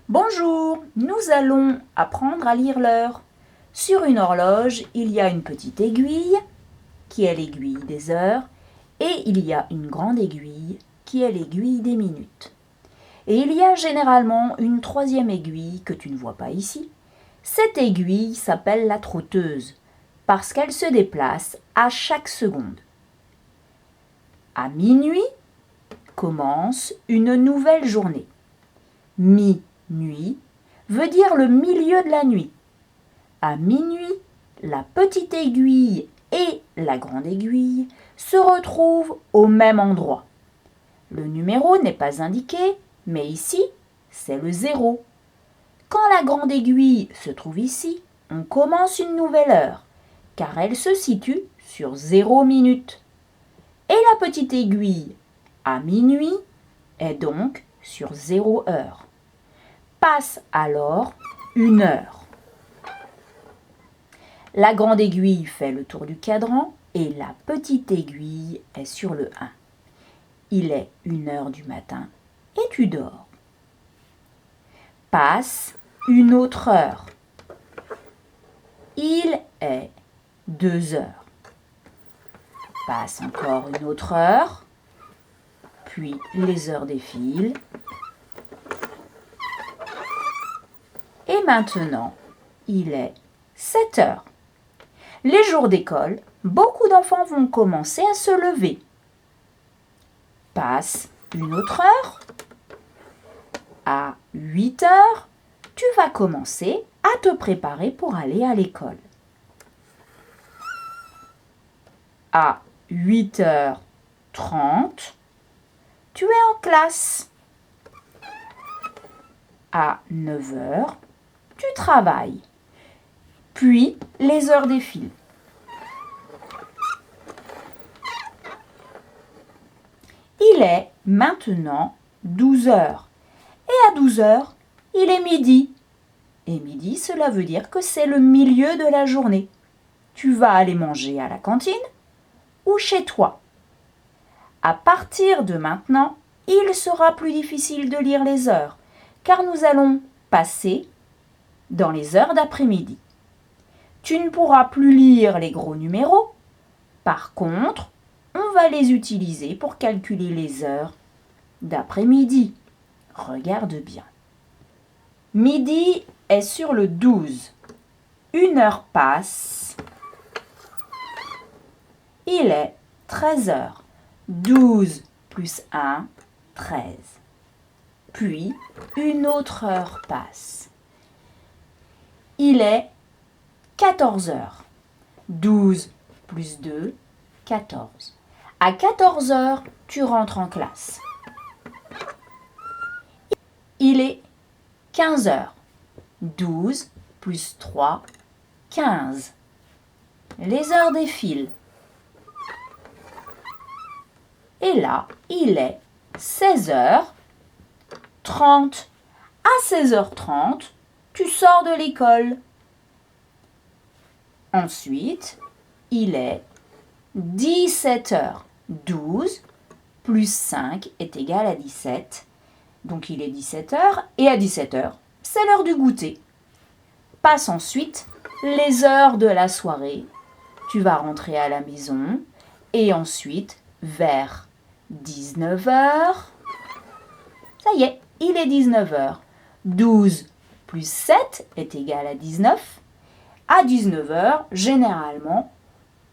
Bonjour, nous allons apprendre à lire l'heure. Sur une horloge, il y a une petite aiguille, qui est l'aiguille des heures, et il y a une grande aiguille, qui est l'aiguille des minutes. Et il y a généralement une troisième aiguille que tu ne vois pas ici. Cette aiguille s'appelle la trotteuse, parce qu'elle se déplace à chaque seconde. À minuit commence une nouvelle journée. Minuit veut dire le milieu de la nuit. À minuit, la petite aiguille et la grande aiguille se retrouvent au même endroit. Le numéro n'est pas indiqué, mais ici, c'est le 0. Quand la grande aiguille se trouve ici, on commence une nouvelle heure, car elle se situe sur 0 minutes. Et la petite aiguille, à minuit, est donc sur 0 heure. Passe alors une heure. La grande aiguille fait le tour du cadran et la petite aiguille est sur le 1. Il est 1h du matin et tu dors. Passe une autre heure. Il est 2h. Passe encore une autre heure, puis les heures défilent. Et maintenant, il est 7h. Les jours d'école, beaucoup d'enfants vont commencer à se lever. Passe une autre heure. À 8h, tu vas commencer à te préparer pour aller à l'école. À 8h30, tu es en classe. À 9h, tu travailles. Puis, les heures défilent. Il est maintenant 12h. Et à 12h, il est midi. Et midi, cela veut dire que c'est le milieu de la journée. Tu vas aller manger à la cantine ou chez toi. À partir de maintenant, il sera plus difficile de lire les heures, car nous allons passer dans les heures d'après-midi. Tu ne pourras plus lire les gros numéros. Par contre, on va les utiliser pour calculer les heures d'après-midi. Regarde bien. Midi est sur le 12. Une heure passe. Il est 13h. 12 plus 1, 13. Puis, une autre heure passe. Il est 14h. 12 plus 2, 14. À 14h, tu rentres en classe. Il est 15h. 12 plus 3, 15. Les heures défilent. Et là, il est 16h30. À 16h30, tu sors de l'école. Ensuite, il est 17h. 12 plus 5 est égal à 17. Donc il est 17h et à 17h, c'est l'heure du goûter. Passe ensuite les heures de la soirée. Tu vas rentrer à la maison et ensuite vers 19h. Ça y est, il est 19h. 12 plus 7 est égal à 19. À 19h, généralement,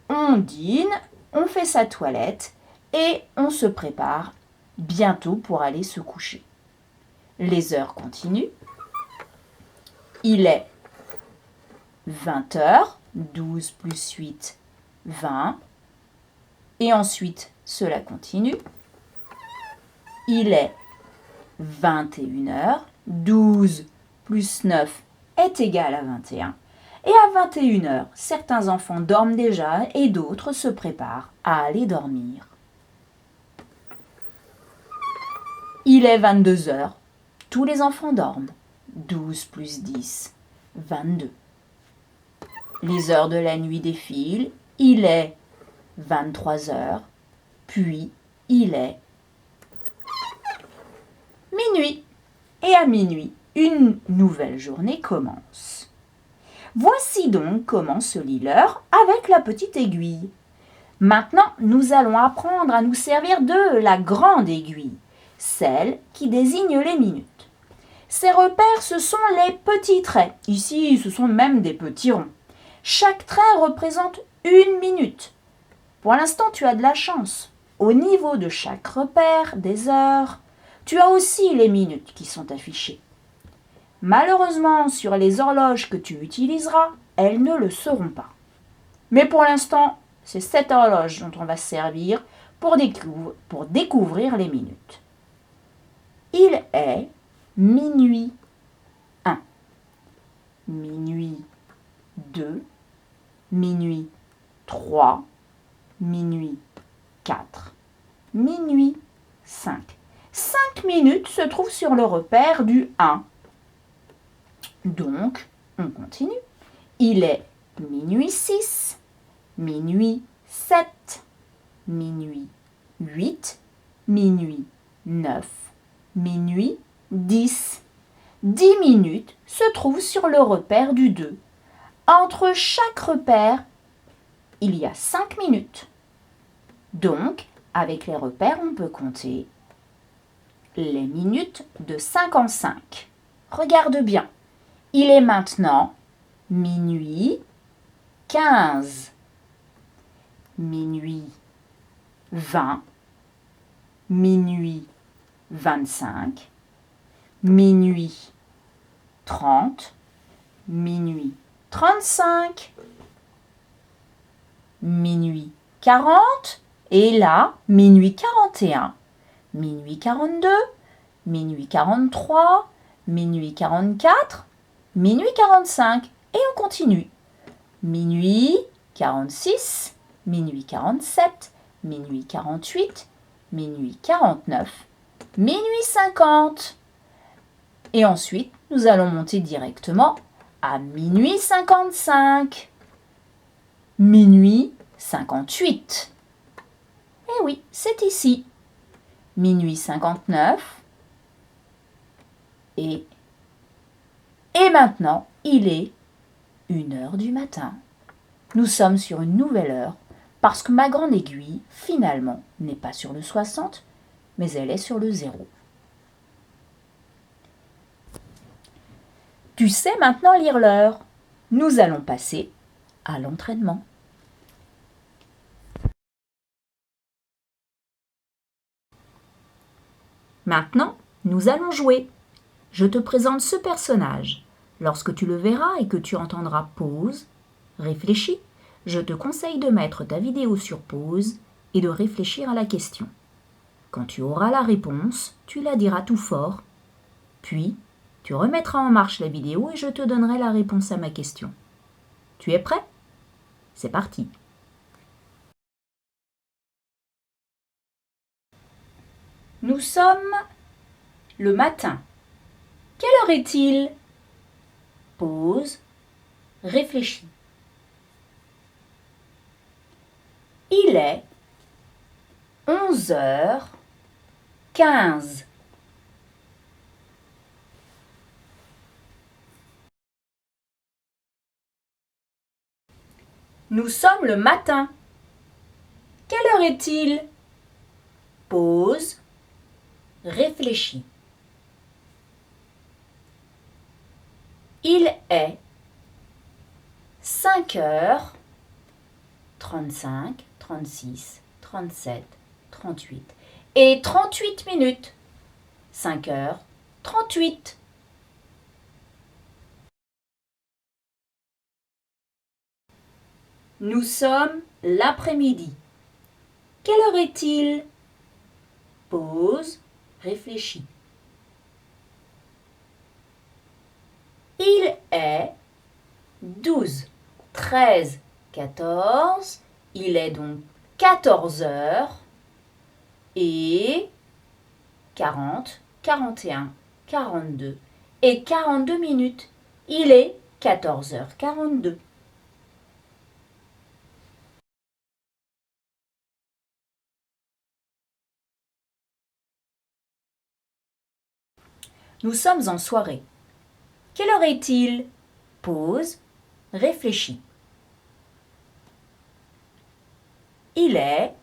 on dîne, on fait sa toilette et on se prépare bientôt pour aller se coucher. Les heures continuent. Il est 20h, 12 plus 8, 20. Et ensuite, cela continue. Il est 21h, 12 plus 9 est égal à 21. Et à 21h, certains enfants dorment déjà et d'autres se préparent à aller dormir. Il est 22h. Tous les enfants dorment. 12 plus 10, 22. Les heures de la nuit défilent. Il est 23h. Puis, il est minuit. Et à minuit, une nouvelle journée commence. Voici donc comment se lit l'heure avec la petite aiguille. Maintenant, nous allons apprendre à nous servir de la grande aiguille, celle qui désigne les minutes. Ces repères, ce sont les petits traits. Ici, ce sont même des petits ronds. Chaque trait représente une minute. Pour l'instant, tu as de la chance. Au niveau de chaque repère des heures, tu as aussi les minutes qui sont affichées. Malheureusement, sur les horloges que tu utiliseras, elles ne le seront pas. Mais pour l'instant, c'est cette horloge dont on va se servir pour découvrir les minutes. Il est minuit 1, minuit 2, minuit 3, minuit 4, minuit 5. 5 minutes se trouvent sur le repère du 1. Donc, on continue. Il est minuit 6, minuit 7, minuit 8, minuit 9, minuit 10. 10 minutes se trouvent sur le repère du 2. Entre chaque repère, il y a 5 minutes. Donc, avec les repères, on peut compter les minutes de 5 en 5. Regarde bien. Il est maintenant minuit 15, minuit 20, minuit 25, minuit 30, minuit 35, minuit 40, et là, minuit 41, minuit 42, minuit 43, minuit 44, minuit 45, et on continue. Minuit 46, minuit 47, minuit 48, minuit 49, minuit 50. Et ensuite, nous allons monter directement à minuit 55, minuit 58. Eh oui, c'est ici. Minuit 59. Et maintenant, il est 1h du matin. Nous sommes sur une nouvelle heure parce que ma grande aiguille, finalement, n'est pas sur le 60, mais elle est sur le 0. Tu sais maintenant lire l'heure. Nous allons passer à l'entraînement. Maintenant, nous allons jouer. Je te présente ce personnage. Lorsque tu le verras et que tu entendras pause, réfléchis. Je te conseille de mettre ta vidéo sur pause et de réfléchir à la question. Quand tu auras la réponse, tu la diras tout fort. Puis, tu remettras en marche la vidéo et je te donnerai la réponse à ma question. Tu es prêt? C'est parti. Nous sommes le matin. Quelle heure est-il? Pause. Réfléchis. Il est 11h15. Nous sommes le matin. Quelle heure est-il? Pause. Réfléchis. Il est 5h35, 36, 37, 38 et 38 minutes. 5h38. Nous sommes l'après-midi. Quelle heure est-il? Pause, réfléchis. Il est 12, 13, 14. Il est donc 14 heures et 40, 41, 42 et 42 minutes. Il est 14h42. Nous sommes en soirée. heure est-il? Pause, réfléchis. Il est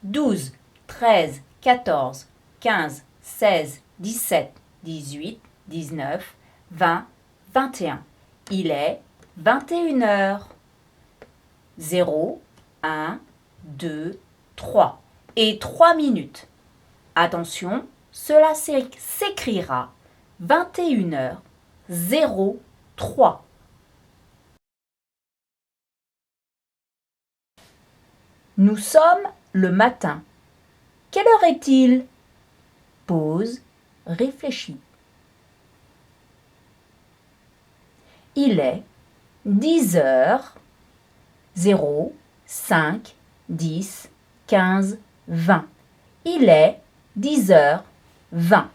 12, 13, 14, 15, 16, 17, 18, 19, 20, 21. Il est 21 heures. 0, 1, 2, 3. Et 3 minutes. Attention, cela s'écrira 21 heures 03. Nous sommes le matin. Quelle heure est-il? Pause, réfléchis. Il est 10 heures 0, 5, 10, 15, 20. Il est 10 heures 20.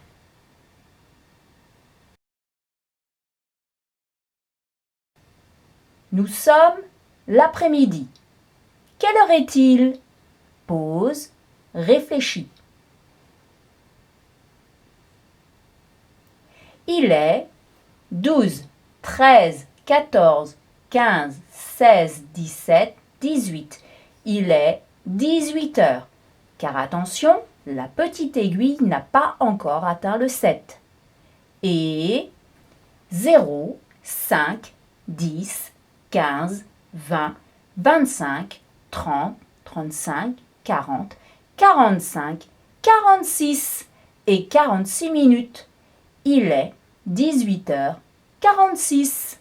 Nous sommes l'après-midi. Quelle heure est-il? Pause, réfléchis. Il est 12, 13, 14, 15, 16, 17, 18. Il est 18 heures. Car attention, la petite aiguille n'a pas encore atteint le 7. Et 0, 5, 10, 15, 20, 25, 30, 35, 40, 45, 46 et 46 minutes. Il est 18h46.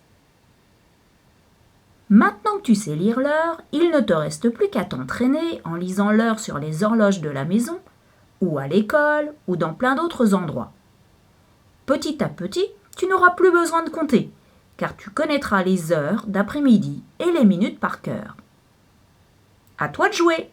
Maintenant que tu sais lire l'heure, il ne te reste plus qu'à t'entraîner en lisant l'heure sur les horloges de la maison, ou à l'école, ou dans plein d'autres endroits. Petit à petit, tu n'auras plus besoin de compter, car tu connaîtras les heures d'après-midi et les minutes par cœur. À toi de jouer!